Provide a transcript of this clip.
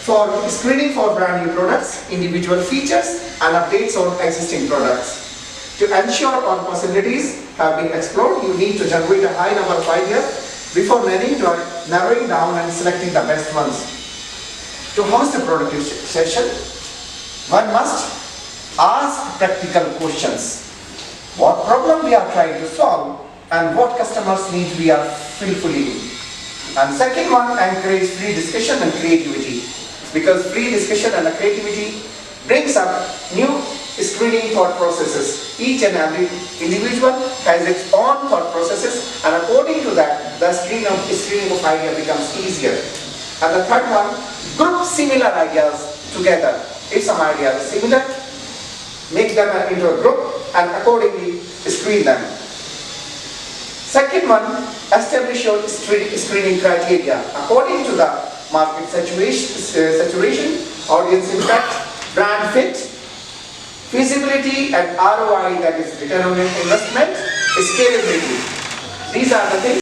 for screening for brand new products, individual features and updates on existing products. To ensure all possibilities have been explored, you need to generate a high number of ideas before narrowing down and selecting the best ones. To host a productive session, one must ask practical questions. What problem we are trying to solve and what customers' needs we are fulfilling. And second one, encourage free discussion and creativity, because free discussion and creativity brings up new screening thought processes. Each and every individual has its own thought processes, and according to that, the screening of idea becomes easier. And the third one, group similar ideas together. If some ideas are similar, make them into a group and accordingly screen them. Second one, establish your screening criteria according to the market saturation, audience impact, brand fit, feasibility and ROI, that is return on investment, scalability. These are the things